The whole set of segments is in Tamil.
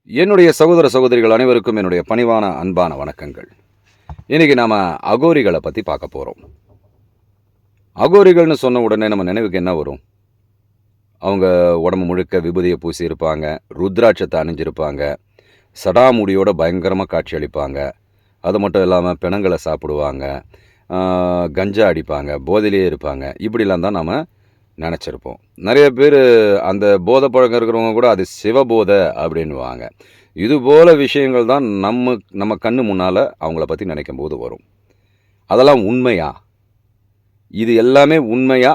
என்னுடைய சகோதர சகோதரிகள் அனைவருக்கும் என்னுடைய பணிவான அன்பான வணக்கங்கள். இன்னைக்கு நாம அகோரிகளை பத்தி பார்க்க போறோம். அகோரிகள்னு சொன்ன உடனே நம்ம நினைவுக்கு என்ன வரும்? அவங்க உடம்பு முழுக்க விபூதியை பூசி இருப்பாங்க, ருத்ராட்சத்தை அணிஞ்சிருப்பாங்க, சடாமுடியோட பயங்கரமாக காட்சி அளிப்பாங்க. அது மட்டும் இல்லாமல் பிணங்களை சாப்பிடுவாங்க, கஞ்சா அடிப்பாங்க, போதையிலே இருப்பாங்க. இப்படிலாம் தான் நாம் நினச்சிருப்போம். நிறைய பேர் அந்த போதை பழக்கம் இருக்கிறவங்க கூட அது சிவபோதை அப்படின்வாங்க. இது போல விஷயங்கள் தான் நம்ம கண்ணு முன்னால் அவங்கள பற்றி நினைக்கும் போது வரும். அதெல்லாம் உண்மையா? இது எல்லாமே உண்மையா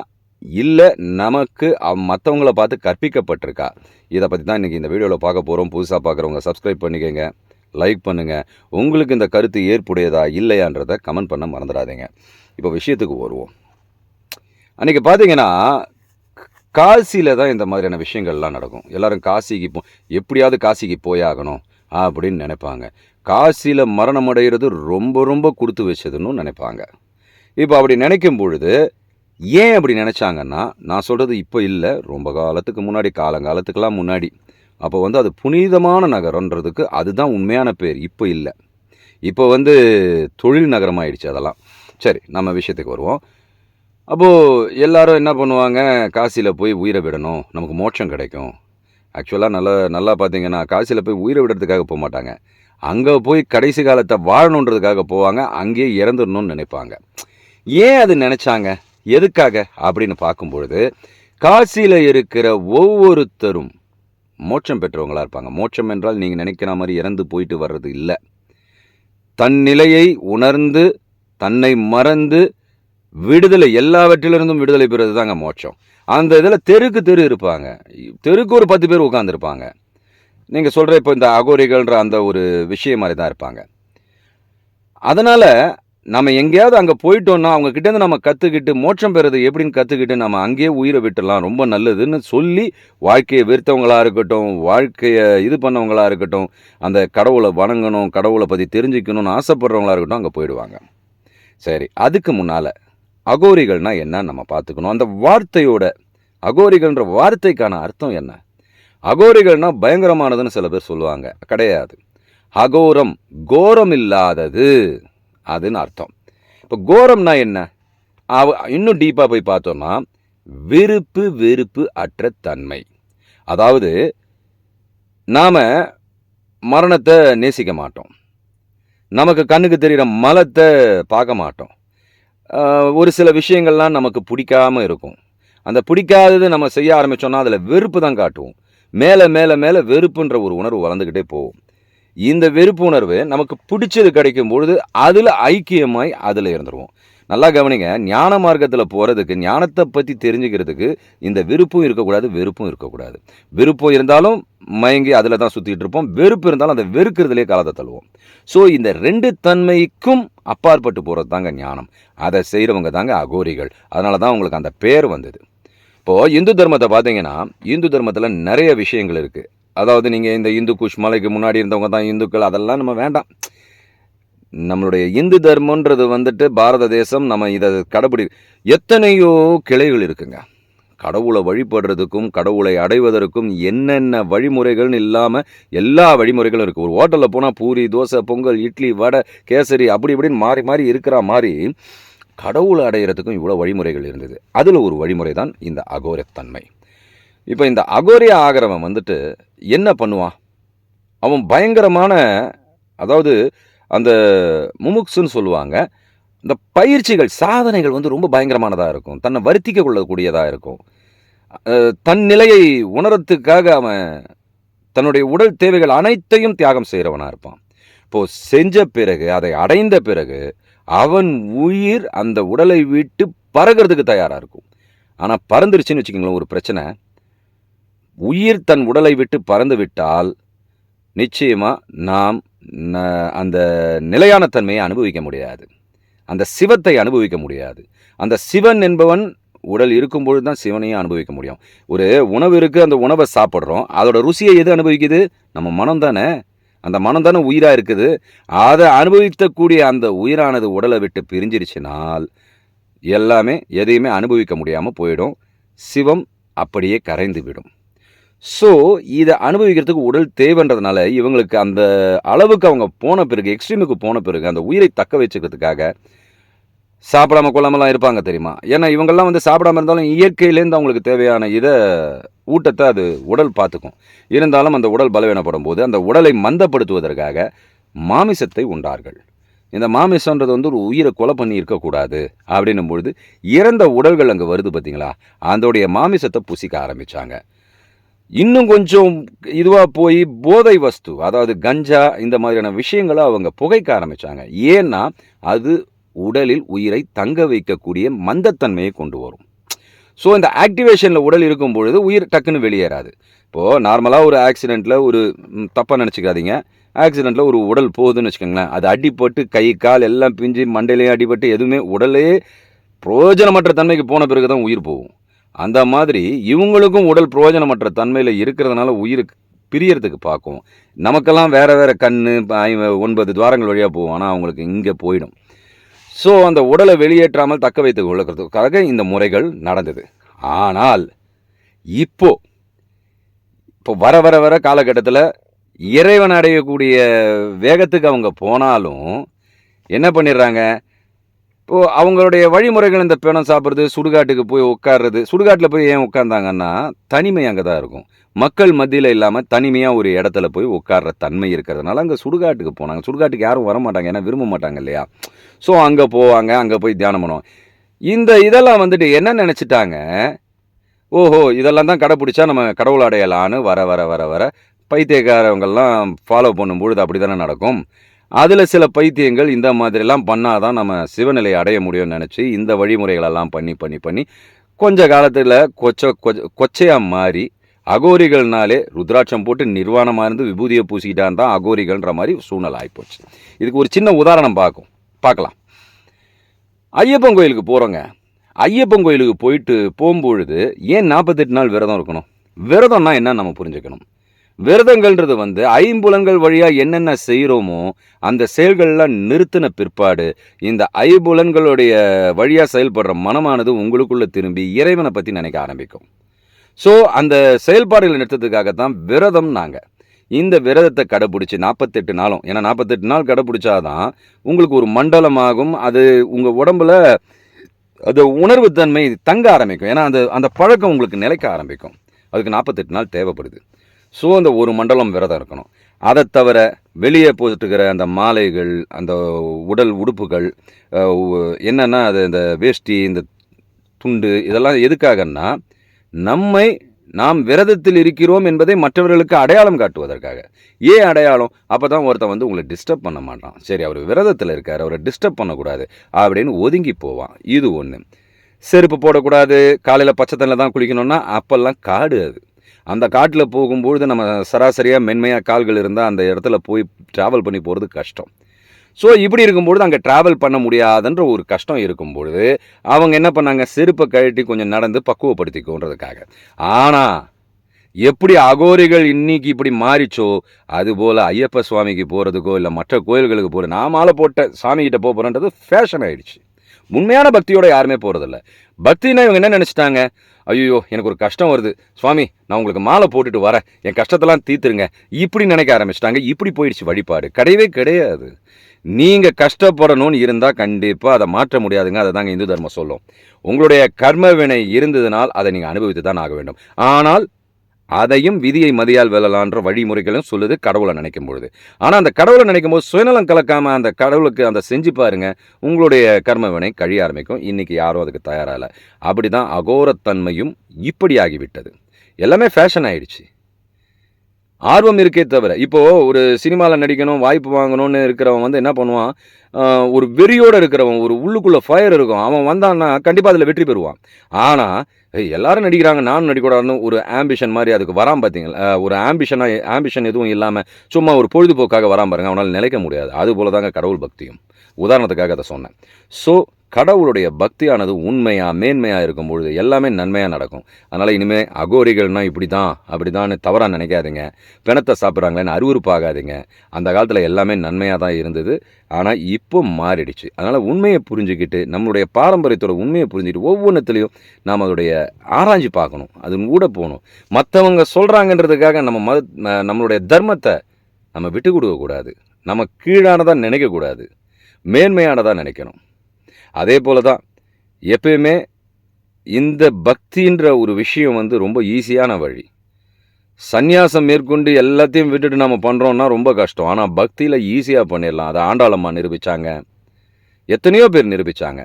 இல்லை நமக்கு மற்றவங்கள பார்த்து கற்பிக்கப்பட்டிருக்கா? இதை பற்றி தான் இன்றைக்கி இந்த வீடியோவில் பார்க்க போகிறோம். புதுசாக பார்க்குறவங்க சப்ஸ்கிரைப் பண்ணிக்கோங்க, லைக் பண்ணுங்கள். உங்களுக்கு இந்த கருத்து ஏற்புடையதா இல்லையான்றதை கமெண்ட் பண்ண மறந்துடாதீங்க. இப்போ விஷயத்துக்கு வருவோம். அன்றைக்கி பார்த்தீங்கன்னா காசியில் தான் இந்த மாதிரியான விஷயங்கள்லாம் நடக்கும். எல்லோரும் காசிக்கு எப்படியாவது காசிக்கு போயாகணும் அப்படின்னு நினைப்பாங்க. காசியில் மரணம் அடைகிறது ரொம்ப ரொம்ப கொடுத்து வச்சதுன்னு நினைப்பாங்க. இப்போ அப்படி நினைக்கும் பொழுது ஏன் அப்படி நினச்சாங்கன்னா, நான் சொல்கிறது இப்போ இல்லை, ரொம்ப காலத்துக்கு முன்னாடி, காலங்காலத்துக்கெல்லாம் முன்னாடி. அப்போ அது புனிதமான நகரன்றதுக்கு அதுதான் உண்மையான பேர். இப்போ இல்லை, இப்போ தொழில் நகரமாகிடுச்சு அதெல்லாம். சரி, நம்ம விஷயத்துக்கு வருவோம். அப்போது எல்லோரும் என்ன பண்ணுவாங்க, காசியில் போய் உயிரை விடணும், நமக்கு மோட்சம் கிடைக்கும். ஆக்சுவலாக நல்லா பார்த்தீங்கன்னா காசியில் போய் உயிரை விடுறதுக்காக போக மாட்டாங்க, அங்கே போய் கடைசி காலத்தை வாழணுன்றதுக்காக போவாங்க, அங்கேயே இறந்துடணும்னு நினைப்பாங்க. ஏன் அது நினச்சாங்க, எதுக்காக அப்படின்னு பார்க்கும்பொழுது, காசியில் இருக்கிற ஒவ்வொருத்தரும் மோட்சம் பெற்றவங்களாக இருப்பாங்க. மோட்சம் என்றால் நீங்கள் நினைக்கிற மாதிரி இறந்து போயிட்டு வர்றது இல்லை. தன் நிலையை உணர்ந்து தன்னை மறந்து விடுதலை, எல்லாவற்றிலிருந்தும் விடுதலை பெறுவது தாங்க மோட்சம். அந்த இதில் தெருக்கு தெரு இருப்பாங்க, தெருக்கு ஒரு 10 பேர் உட்காந்துருப்பாங்க. நீங்கள் சொல்கிற இப்போ இந்த அகோரிகள்ன்ற அந்த ஒரு விஷயம் மாதிரி தான் இருப்பாங்க. அதனால் நம்ம எங்கேயாவது அங்கே போயிட்டோன்னா அவங்கக்கிட்டேருந்து நம்ம கற்றுக்கிட்டு மோட்சம் பெறுறது எப்படின்னு கற்றுக்கிட்டு நம்ம அங்கேயே உயிரை விட்டுடலாம், ரொம்ப நல்லதுன்னு சொல்லி வாழ்க்கையை வெறுத்தவங்களாக இருக்கட்டும், வாழ்க்கையை இது பண்ணவங்களாக இருக்கட்டும், அந்த கடவுளை வணங்கணும், கடவுளை பற்றி தெரிஞ்சுக்கணும்னு ஆசைப்படுறவங்களாக இருக்கட்டும், அங்கே போயிடுவாங்க. சரி, அதுக்கு முன்னால் அகோரிகள்னா என்னன்னு நம்ம பார்த்துக்கணும். அந்த வார்த்தையோட, அகோரிகள்ன்ற வார்த்தைக்கான அர்த்தம் என்ன? அகோரிகள்னா பயங்கரமானதுன்னு சில பேர் சொல்லுவாங்க. கிடையாது. அகோரம், கோரம் இல்லாதது அதுன்னு அர்த்தம். இப்போ கோரம்னா என்ன? இன்னும் டீப்பாக போய் பார்த்தோம்னா விருப்பு வெறுப்பு அற்ற தன்மை. அதாவது நாம் மரணத்தை நேசிக்க மாட்டோம், நமக்கு கண்ணுக்கு தெரிகிற மலத்தை பார்க்க மாட்டோம், ஒரு சில விஷயங்கள்லாம் நமக்கு பிடிக்காமல் இருக்கும். அந்த பிடிக்காதது நம்ம செய்ய ஆரம்பித்தோன்னா அதில் வெறுப்பு தான் காட்டுவோம். மேலே மேலே மேலே வெறுப்புன்ற ஒரு உணர்வு வளர்ந்துக்கிட்டே போகும். இந்த வெறுப்பு உணர்வு நமக்கு பிடிச்சது கிடைக்கும் பொழுது அதில் ஐக்கியமாய் அதில் இருந்துருவோம். நல்லா கவனிங்க, ஞான மார்க்கத்தில் போகிறதுக்கு, ஞானத்தை பற்றி தெரிஞ்சுக்கிறதுக்கு இந்த விருப்பும் இருக்கக்கூடாது, வெறுப்பும் இருக்கக்கூடாது. விருப்பம் இருந்தாலும் மயங்கி அதில் தான் சுற்றிட்டு இருப்போம், வெறுப்பு இருந்தாலும் அந்த வெறுக்கிறதுலே காலத்தை தள்ளுவோம். ஸோ இந்த 2 தன்மைக்கும் அப்பாற்பட்டு போகிறது தாங்க ஞானம். அதை செய்கிறவங்க தாங்க அகோரிகள். அதனால தான் உங்களுக்கு அந்த பேர் வந்தது. இப்போது இந்து தர்மத்தை பார்த்தீங்கன்னா, இந்து தர்மத்தில் நிறைய விஷயங்கள் இருக்குது. அதாவது நீங்கள் இந்த இந்து குஷ் மலைக்கு முன்னாடி இருந்தவங்க தான் இந்துக்கள், அதெல்லாம் நம்ம வேண்டாம். நம்மளுடைய இந்து தர்மன்றது பாரத தேசம், நம்ம இதை கடைபிடி எத்தனையோ கிளைகள் இருக்குங்க. கடவுளை வழிபடுறதுக்கும் கடவுளை அடைவதற்கும் என்னென்ன வழிமுறைகள்னு இல்லாமல் எல்லா வழிமுறைகளும் இருக்குது. ஒரு ஹோட்டலில் போனால் பூரி, தோசை, பொங்கல், இட்லி, வடை, கேசரி அப்படி இப்படின்னு மாறி மாறி இருக்கிற மாதிரி கடவுளை அடைகிறதுக்கும் இவ்வளோ வழிமுறைகள் இருந்தது. அதில் ஒரு வழிமுறை தான் இந்த அகோரத்தன்மை. இப்போ இந்த அகோரிய ஆகிறவன் என்ன பண்ணுவான்? அவன் பயங்கரமான, அதாவது அந்த முமுக்ஸுன்னு சொல்லுவாங்க, இந்த பயிற்சிகள், சாதனைகள் ரொம்ப பயங்கரமானதாக இருக்கும், தன்னை வருத்திக்க கொள்ளக்கூடியதாக இருக்கும். தன் நிலையை உணரத்துக்காக அவன் தன்னுடைய உடல் தேவைகள் அனைத்தையும் தியாகம் செய்கிறவனாக இருப்பான். இப்போது செஞ்ச பிறகு, அதை அடைந்த பிறகு அவன் உயிர் அந்த உடலை விட்டு பறக்கிறதுக்கு தயாராக இருக்கும். ஆனால் பறந்துருச்சுன்னு வச்சுக்கோங்களேன், ஒரு பிரச்சனை. உயிர் தன் உடலை விட்டு பறந்து விட்டால் நிச்சயமாக நாம் அந்த நிலையான தன்மையை அனுபவிக்க முடியாது, அந்த சிவத்தை அனுபவிக்க முடியாது. அந்த சிவன் என்பவன் உடல் இருக்கும்பொழுது தான் சிவனையும் அனுபவிக்க முடியும். ஒரு உணவு இருக்குது, அந்த உணவை சாப்பிட்றோம், அதோட ருசியை எது அனுபவிக்குது? நம்ம மனம் தானே. அந்த மனம் தானே உயிராக இருக்குது. அதை அனுபவிக்கக்கூடிய அந்த உயிரானது உடலை விட்டு பிரிஞ்சிருச்சினால் எல்லாமே எதையுமே அனுபவிக்க முடியாமல் போயிடும். சிவம் அப்படியே கரைந்து விடும். ஸோ, இத அனுபவிக்கிறதுக்கு உடல் தேவைன்றதுனால, இவங்களுக்கு அந்த அளவுக்கு அவங்க போன பிறகு, எக்ஸ்ட்ரீமுக்கு போன பிறகு, அந்த உயிரை தக்க வச்சுக்கிறதுக்காக, சாப்பிடாம கொள்ளாமலாம் இருப்பாங்க தெரியுமா? ஏன்னா இவங்கலாம் வந்து சாப்பிடாம இருந்தாலும் இயற்கையிலேருந்து அவங்களுக்கு தேவையான ஊட்டத்த அது உடல் பார்த்துக்கும். இருந்தாலும் அந்த உடல் பலவீனப்படும்போது, அந்த உடலை மந்தப்படுத்துவதற்காக மாமிசத்தை உண்டார்கள். இந்த மாமிசம்ன்றது வந்து ஒரு உயிரை கொலை பண்ணி இருக்கக்கூடாது அப்படின்னும் பொழுது, இறந்த உடல்கள் அங்கே வருது பார்த்தீங்களா? அதோடைய மாமிசத்தை புசிக்க ஆரம்பிச்சாங்க. இன்னும் கொஞ்சம் இதுவா போய் போதை வஸ்து, அதாவது கஞ்சா இந்த மாதிரியான விஷயங்கள அவங்க புகைக்க ஆரம்பிச்சாங்க. ஏன்னா, அது உடலில் உயிரை தங்க வைக்கக்கூடிய மந்தத்தன்மையை கொண்டு வரும். ஸோ, இந்த ஆக்டிவேஷனில் உடல் இருக்கும் பொழுது உயிர் டக்குன்னு வெளியேறாது. இப்போது நார்மலாக ஒரு ஆக்சிடெண்ட்டில் ஒரு தப்பாக நினச்சிக்காதீங்க. ஆக்சிடெண்ட்டில் ஒரு உடல் போகுதுன்னு வச்சுக்கோங்களேன், அது அடிபட்டு கை கால் எல்லாம் பிஞ்சு மண்டையிலையும் அடிபட்டு எதுவுமே உடலே பிரயோஜனமற்ற தன்மைக்கு போன பிறகு தான் உயிர் போகும். அந்த மாதிரி இவங்களுக்கும் உடல் பிரயோஜனமற்ற தன்மையில் இருக்கிறதுனால உயிருக்கு பிரியறதுக்கு பார்க்கும். நமக்கெல்லாம் வேறு வேறு கண்ணு 9 துவாரங்கள் வழியாக போகும். ஆனால் அவங்களுக்கு இங்கே போயிடும். ஸோ, அந்த உடலை வெளியேற்றாமல் தக்க வைத்துக் கொள்ளுறதுக்காக இந்த முறைகள் நடந்தது. ஆனால் இப்போ வர வர வர காலகட்டத்தில் இறைவன் அடையக்கூடிய வேகத்துக்கு அவங்க போனாலும் என்ன பண்ணிடுறாங்க, இப்போது அவங்களுடைய வழிமுறைகள் இந்த பிணம் சாப்பிட்றது, சுடுகாட்டுக்கு போய் உட்கார்றது. சுடுகாட்டில் போய் ஏன் உட்கார்ந்தாங்கன்னா, தனிமை அங்கே தான் இருக்கும். மக்கள் மத்தியில் இல்லாமல் தனிமையாக ஒரு இடத்துல போய் உட்கார்ற தன்மை இருக்கிறதுனால அங்கே சுடுகாட்டுக்கு போனாங்க. சுடுகாட்டுக்கு யாரும் வரமாட்டாங்க, ஏன்னா விரும்ப மாட்டாங்க இல்லையா? ஸோ அங்கே போவாங்க, அங்கே போய் தியானம் பண்ணுவாங்க. இதெல்லாம் வந்துட்டு என்ன நினச்சிட்டாங்க, ஓஹோ இதெல்லாம் தான் கடைப்பிடிச்சா நம்ம கடவுள் அடையலான்னு வர வர வர வர பைத்தியக்காரவங்கள்லாம் ஃபாலோ பண்ணும்பொழுது அப்படி தானே நடக்கும். அதில் சில பைத்தியங்கள் இந்த மாதிரிலாம் பண்ணால் தான் நம்ம சிவநிலையை அடைய முடியும்னு நினச்சி இந்த வழிமுறைகளெல்லாம் பண்ணி பண்ணி பண்ணி கொஞ்ச காலத்தில் கொச்சையாக மாறி அகோரிகள்னாலே ருத்ராட்சம் போட்டு நிர்வாணமாக இருந்து விபூதியை பூசிக்கிட்டான் தான் அகோரிகள்ன்ற மாதிரி சூழ்நிலை ஆகிப்போச்சு. இதுக்கு ஒரு சின்ன உதாரணம் பார்க்கலாம். ஐயப்பன் கோயிலுக்கு போகிறோங்க. ஐயப்பன் கோயிலுக்கு போகும்பொழுது ஏன் 48 நாள் விரதம் இருக்கணும்? விரதம்னா என்ன நம்ம புரிஞ்சுக்கணும். விரதங்கள்ன்றது வந்து ஐம்புலன்கள் வழியாக என்னென்ன செய்கிறோமோ அந்த செயல்கள்லாம் நிறுத்தின பிற்பாடு இந்த ஐம்புலன்களுடைய வழியாக செயல்படுற மனமானது உங்களுக்குள்ளே திரும்பி இறைவனை பற்றி நினைக்க ஆரம்பிக்கும். ஸோ அந்த செயல்பாடுகளை நிறுத்தத்துக்காகத்தான் விரதம். நாங்கள் இந்த விரதத்தை கடைப்பிடிச்சி 48 நாளும், ஏன்னா 48 நாள் கடைப்பிடிச்சாதான் உங்களுக்கு ஒரு மண்டலமாகும். அது உங்கள் உடம்புல அது உணர்வு தன்மை தங்க ஆரம்பிக்கும். ஏன்னா அந்த பழக்கம் உங்களுக்கு நிலைக்க ஆரம்பிக்கும். அதுக்கு 48 நாள் தேவைப்படுது. ஸோ அந்த ஒரு மண்டலம் விரதம் இருக்கணும். அதை தவிர வெளியே போட்டுக்கிற அந்த மாலைகள், அந்த உடல் உடுப்புகள் என்னென்னா அது இந்த வேஷ்டி, இந்த துண்டு, இதெல்லாம் எதுக்காகன்னா நாம் விரதத்தில் இருக்கிறோம் என்பதை மற்றவர்களுக்கு அடையாளம் காட்டுவதற்காக. ஏன் அடையாளம்? அப்போ தான் ஒருத்தன் வந்து உங்களை டிஸ்டர்ப் பண்ண மாட்டான். சரி, அவர் விரதத்தில் இருக்கார், அவரை டிஸ்டர்ப் பண்ணக்கூடாது அப்படின்னு ஒதுங்கி போவான். இது ஒன்று. செருப்பு போடக்கூடாது, காலையில் பச்சை தண்ணியில் தான் குளிக்கணும்னா அப்போல்லாம் காடு. அந்த காட்டில் போகும்பொழுது நம்ம சராசரியாக மென்மையாக கால்கள் இருந்தால் அந்த இடத்துல போய் ட்ராவல் பண்ணி போகிறது கஷ்டம். ஸோ இப்படி இருக்கும்பொழுது அங்கே ட்ராவல் பண்ண முடியாதுன்ற ஒரு கஷ்டம் இருக்கும்பொழுது அவங்க என்ன பண்ணாங்க, செருப்பை கழட்டி கொஞ்சம் நடந்து பக்குவப்படுத்திக்கோன்றதுக்காக. ஆனால் எப்படி அகோரிகள் இன்னைக்கு இப்படி மாறிச்சோ அதுபோல் ஐயப்ப சுவாமிக்கு போகிறதுக்கோ இல்லை மற்ற கோயில்களுக்கு போகிற நான் மாலை போட்ட சாமிகிட்ட போகிறேன்றது ஃபேஷன் ஆகிடுச்சு. உண்மையான பக்தியோட யாருமே போகிறதில்ல. பக்தினா இவங்க என்ன நினச்சிட்டாங்க, ஐயோ எனக்கு ஒரு கஷ்டம் வருது சுவாமி, நான் உங்களுக்கு மாலை போட்டுட்டு வரேன், என் கஷ்டத்தெல்லாம் தீர்த்துருங்க, இப்படி நினைக்க ஆரம்பிச்சிட்டாங்க. இப்படி போயிடுச்சு வழிபாடு. கிடையவே கிடையாது. நீங்கள் கஷ்டப்படணும்னு இருந்தால் கண்டிப்பாக அதை மாற்ற முடியாதுங்க. அதை தாங்க இந்து தர்மம் சொல்லும். உங்களுடைய கர்ம வினை இருந்ததுனால் அதை நீங்கள் அனுபவித்து தான் ஆக வேண்டும். ஆனால் அதையும் விதியை மதியால் வெல்லலான்ற வழிமுறைகளும் சொல்லுது கடவுளை நினைக்கும் பொழுது. ஆனால் அந்த கடவுளை நினைக்கும் போது சுயநலம் கலக்காமல் அந்த கடவுளுக்கு அந்த செஞ்சு பாருங்க, உங்களுடைய கர்ம வினை கழிய ஆரம்பிக்கும். இன்றைக்கி யாரும் அதுக்கு தயாராக இல்லை. அப்படி தான் அகோரத்தன்மையும் இப்படி ஆகிவிட்டது. எல்லாமே ஃபேஷன் ஆகிடுச்சு. ஆர்வம் இருக்கே தவிர, இப்போது ஒரு சினிமாவில் நடிக்கணும், வாய்ப்பு வாங்கணும்னு இருக்கிறவன் வந்து என்ன பண்ணுவான், ஒரு வெறியோடு இருக்கிறவன், ஒரு உள்ளுக்குள்ளே ஃபயர் இருக்கும், அவன் வந்தான்னா கண்டிப்பாக அதில் வெற்றி பெறுவான். ஆனால் எல்லாரும் நடிக்கிறாங்க நானும் நடிக்கூடாதுன்னு ஒரு ஆம்பிஷன் மாதிரி அதுக்கு வராமல் பார்த்தீங்களா, ஒரு ஆம்பிஷன் எதுவும் இல்லாமல் சும்மா ஒரு பொழுதுபோக்காக வராமல் பாருங்க, அவனால் நிலைக்க முடியாது. அதுபோல தாங்க கடவுள் பக்தியும். உதாரணத்துக்காக அதை சொன்னேன். ஸோ கடவுளுடைய பக்தியானது உண்மையாக மேன்மையாக இருக்கும் பொழுது எல்லாமே நன்மையாக நடக்கும். அதனால் இனிமேல் அகோரிகள்னால் இப்படி தான் அப்படி தான் தவறாக நினைக்காதீங்க. பிணத்தை சாப்பிட்றாங்களேன்னு அருவருப்பாகாதீங்க. அந்த காலத்தில் எல்லாமே நன்மையாக தான் இருந்தது. ஆனால் இப்போ மாறிடுச்சு. அதனால் உண்மையை புரிஞ்சுக்கிட்டு நம்மளுடைய பாரம்பரியத்தோட உண்மையை புரிஞ்சுக்கிட்டு ஒவ்வொன்றுத்துலேயும் நாம் அதோடைய ஆராய்ச்சி பார்க்கணும். அது கூட போகணும். மற்றவங்க சொல்கிறாங்கன்றதுக்காக நம்மளுடைய தர்மத்தை நம்ம விட்டு கொடுக்கக்கூடாது. நம்ம கீழானதாக நினைக்கக்கூடாது, மேன்மையானதாக நினைக்கணும். அதே போல தான் எப்பயுமே இந்த பக்தின்ற ஒரு விஷயம் ரொம்ப ஈஸியான வழி. சந்நியாசம் மேற்கொண்டு எல்லாத்தையும் விட்டுட்டு நம்ம பண்ணுறோன்னா ரொம்ப கஷ்டம். ஆனால் பக்தியில் ஈஸியாக பண்ணிடலாம். அதை ஆண்டாளம்மா நிரூபித்தாங்க, எத்தனையோ பேர் நிரூபித்தாங்க.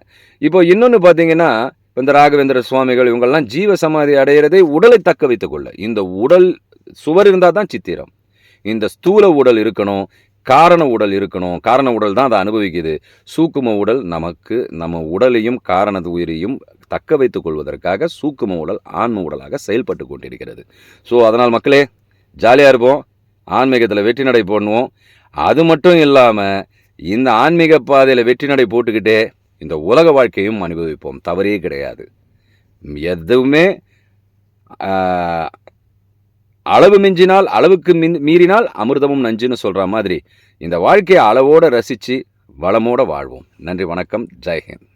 இப்போ இன்னொன்று பார்த்தீங்கன்னா, இந்த ராகவேந்திர சுவாமிகள் இவங்கெல்லாம் ஜீவ சமாதி அடைகிறதே உடலை தக்க வைத்துக்கொள்ள. இந்த உடல் சுவர் இருந்தால் தான் சித்திரம். இந்த ஸ்தூல உடல் இருக்கணும், காரண உடல் இருக்கணும். காரண உடல் தான் அதை அனுபவிக்குது. சூக்கும உடல் நம்ம உடலையும் காரண உயிரையும் தக்க வைத்துக் கொள்வதற்காக சூக்கும உடல் ஆன்ம உடலாக செயல்பட்டு கொண்டிருக்கிறது. ஸோ அதனால் மக்களே, ஜாலியாக இருப்போம், ஆன்மீகத்தில் வெற்றி நடை போடணும். அது மட்டும் இல்லாமல் இந்த ஆன்மீக பாதையில் வெற்றி நடை போட்டுக்கிட்டே இந்த உலக வாழ்க்கையும் அனுபவிப்போம். தவறே கிடையாது. எதுவுமே அளவு மிஞ்சினால், அளவுக்கு மீறினால் அமிர்தமும் நஞ்சுன்னு சொல்கிற மாதிரி இந்த வாழ்க்கையை அளவோடு ரசித்து வளமோடு வாழ்வோம். நன்றி, வணக்கம், ஜெய்ஹிந்த்.